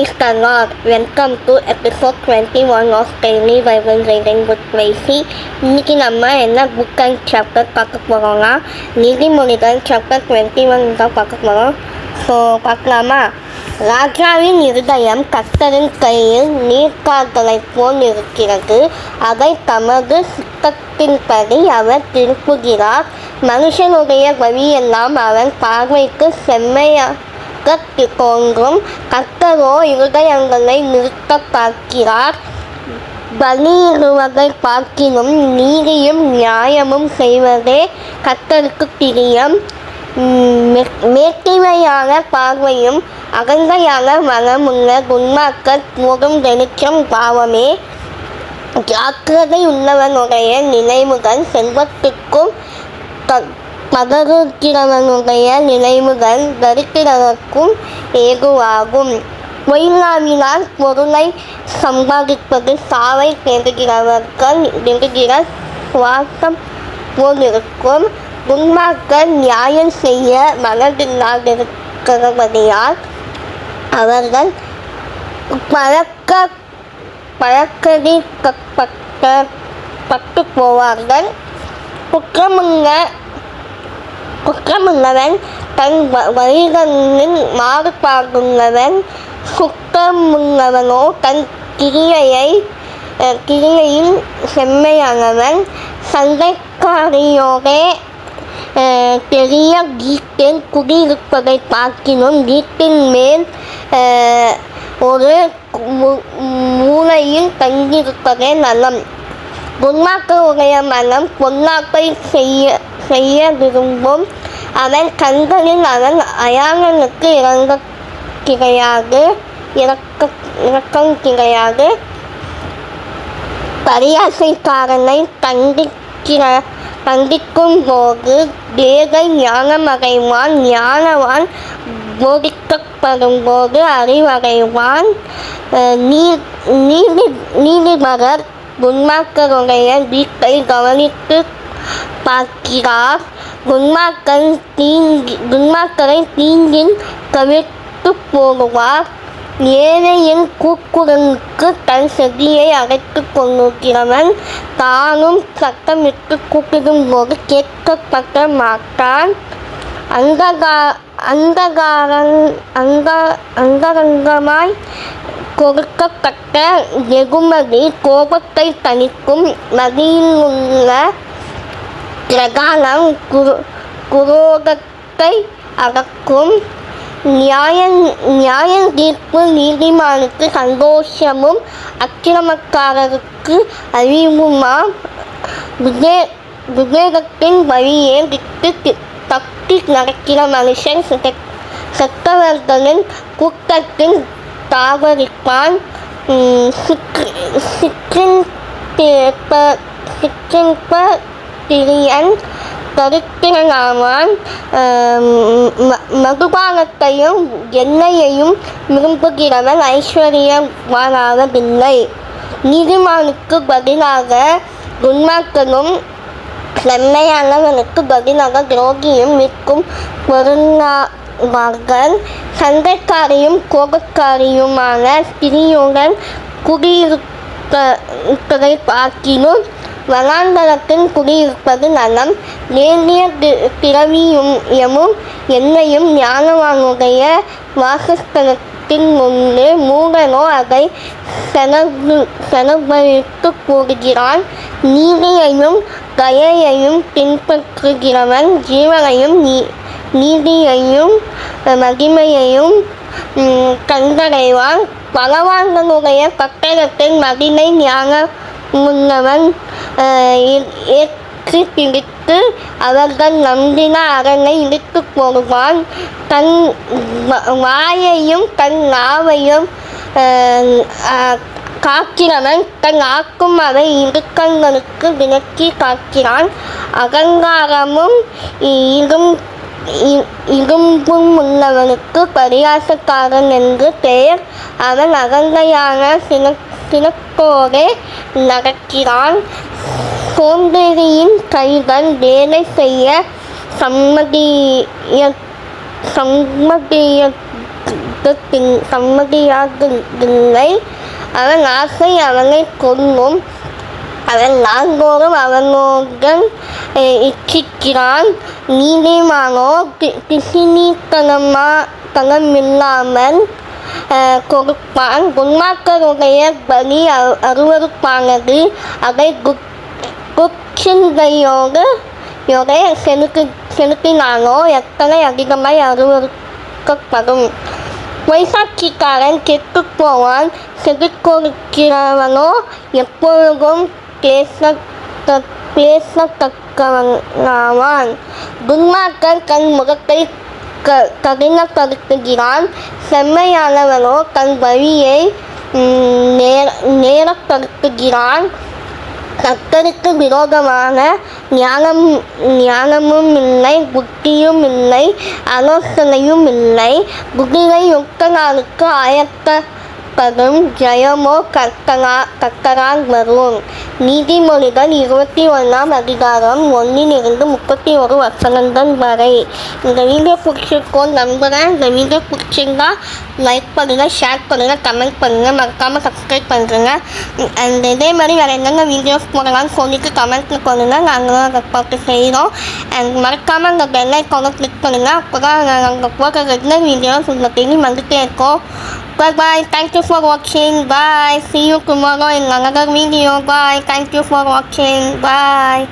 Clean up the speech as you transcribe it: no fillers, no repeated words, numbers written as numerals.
Praise the Lord. Welcome to episode 21 of Daily Bible Reading with Tracy. இன்னைக்கு நம்ம என்ன book and chapter பார்க்க போகிறோம்னா நீதிமொழிகள் சாப்டர் 21 தான் பார்க்க போகிறோம். ஸோ பார்க்கலாமா? ராஜாவின் இருதயம் கர்த்தரின் கையில் நீர்க்கால்களை போல் இருக்கிறது. அதை தமது சித்தத்தின்படி அவர் திருப்புகிறார். மனுஷனுடைய வழியெல்லாம் அவன் பார்வைக்கு செம்மையாக தோன்றும். கர்த்தரோ இருதயங்களை நிறுத்த பார்க்கிறார். பலியிடுவதை பார்க்கிலும் நீதியும் நியாயமும் செய்வதே கர்த்தருக்கு பிரியம். மேட்டிமையான பார்வையும் அகந்தையான மனமுள்ள துன்மார்க்கர் போதும் வெளிச்சம் பாவமே. ஜாக்கிரதை உள்ளவனுடைய நினைவுகள் செல்வத்துக்கும் பதறுகிறவனுடைய நினைவுகள் தரித்திரருக்கும் ஏதுவாகும். பொய்நாவினால் பொருளை சம்பாதிப்பது சாவை தேடுகிற சுவாசம் போலிருக்கும். துன்மார்க்கர் நியாயம் செய்ய மனதில்லாதிருக்கிறபடியால் அவர்கள் பழக்கடிக்கப்பட்டு போவார்கள். குற்றமுள்ளவன் தன் வழிகளில் மாறுபாடுள்ளவன். சுத்தமுள்ளவனோ தன் கிரியையில் செம்மையானவன். சண்டைக்காரியோட பெரிய வீட்டில் குடியிருப்பதை பார்க்கிலும் வீட்டின் மேல் ஒரு மூலையில் தங்கியிருப்பதே நலம். துன்மார்க்கருடைய மனம் பொல்லாப்பை செய்ய விரும்பும். அவன் கண்களில் அவன் அயாளனுக்கு இரக்கம் கிடையாது. பரியாசைக்காரனை கண்டிக்கும் போது வேதை ஞானமடைவான். ஞானவான் போதிக்கப்படும் போது அறிவடைவான். நீதிபரர் துன்மார்க்கருடைய வீட்டை கவனித்து பார்க்கிறார். துன்மார்க்கரை தீங்கில் தவிர்த்து போடுவார். ஏழையின் கூக்குரலுக்கு தன் செவியை அடைத்துக் கொள்ளுகிறவன் தானும் சத்தமிட்டு கூப்பிடும் போது கேட்கப்பட மாட்டான். அந்தரங்கமாய் கொடுக்கப்பட்ட வெகுமதி கோபத்தை தணிக்கும். மதியிலுள்ள பிரகாரம் குரோதத்தை அடக்கும். நியாய தீர்ப்பு நீதிமானுக்கு சந்தோஷமும் அக்கிரமக்காரருக்கு அறிவுமாம். விவேகத்தின் வழியை விட்டு தப்பி நடக்கிற மனுஷன் செத்தவர்களின் கூட்டத்தில் தாவரிப்பான். சிற்றின்ப தரித்திரனாவான். மதுபானத்தையும் எண்ணெயையும் விரும்புகிறவன் ஐஸ்வர்யவானாவதில்லை. நீதிமானுக்கு பதிலாக துன்மார்க்கனும் செம்மையானவனுக்கு பதிலாக துரோகியும் நிற்கும் பொருளாவார்கள். சண்டைக்காரியும் கோபக்காரியுமான ஸ்திரீயுடன் குடியிருப்பதை பார்க்கிலும் வனாந்தரத்தில் குடியிருப்பது நலம். நேரிய திரவியமும் எண்ணெயும் ஞானவானுடைய வாசஸ்தலத்தின் முன்னே. மூடனோ அதை செலவழித்து போடுகிறான். நீதியையும் தயையையும் பின்பற்றுகிறவன் ஜீவனையும் நீதியையும் மகிமையையும் கண்டடைவான். பலவான்களுடைய கட்டளத்தில் மதிலை ஞானமுள்ளவன் ஏற்றி பிடித்து அவர்கள் நம்பின அரணை இழுத்து போடுவான். தன் வாயையும் தன் நாவையும் காக்கிறவன் தன் ஆக்கும் அவை இடுக்கங்களுக்கு விலக்கி காக்கிறான். அகங்காரமும் இரும்பும் உள்ளவனுக்கு பரியாசக்காரன் என்று பெயர். அவன் அகந்தையான சினத்தோடே நடக்கிறான். சோம்பேறியின் கைகள் வேலை செய்ய சம்மதியாகவில்லை. அவன் ஆசை அவனைக் கொல்லும். அவன் நாள்தோறும் அவனுடன் இச்சிக்கிறான். நீதிமானோ பிசினித்தனமில்லாமல் கொடுப்பான். துன்மார்க்கருடைய பலி அருவருப்பானது. அதை துச்சிந்தையோடு செலுத்தினாலோ எத்தனை அதிகமாய் அருவருக்கப்படும். பொய்சாட்சிக்காரன் கெட்டுப் போவான். செவிக்கொடுக்கிறவனோ எப்பொழுதும் பேசத்தக்கவனாவான். துன்மார்க்கன் தன் முகத்தை கடினப்படுத்துகிறான். செம்மையானவனோ தன் வழியை நேரப்படுத்துகிறான். கர்த்தருக்கு விரோதமான ஞானமுமில்லை, புத்தியுமில்லை, ஆலோசனையுமில்லை. குதிரையுக்தனாருக்கு ஆயத்தப்படும் ஜெயமோ கர்த்தரால் வரும். நீதிமொழிகள் 21ஆம் அதிகாரம் 1-31 வரை. இந்த வீடியோ பிடிச்சிருக்கோம் நம்புகிறேன். இந்த வீடியோ பிடிச்சிருந்தா லைக் பண்ணுங்கள், ஷேர் பண்ணுங்கள், கமெண்ட் பண்ணுங்கள், மறக்காமல் சப்ஸ்கிரைப் பண்ணுறேங்க. அண்ட் இதே மாதிரி வேறு என்னென்ன வீடியோஸ் போடலாம்னு சொல்லிட்டு கமெண்ட்டில் பண்ணுங்கள். நாங்களும் அதை பார்த்து செய்கிறோம். அண்ட் மறக்காமல் அந்த பெல் ஐக்கானை கிளிக் பண்ணுங்கள். அப்போ தான் நாங்கள் போடுற ரெகுலர் வீடியோஸ் உங்கள் தேடி வந்துகிட்டே இருக்கோம். Bye. Thank you for watching. Bye. See you tomorrow in another video. Bye. Thank you for watching. Bye.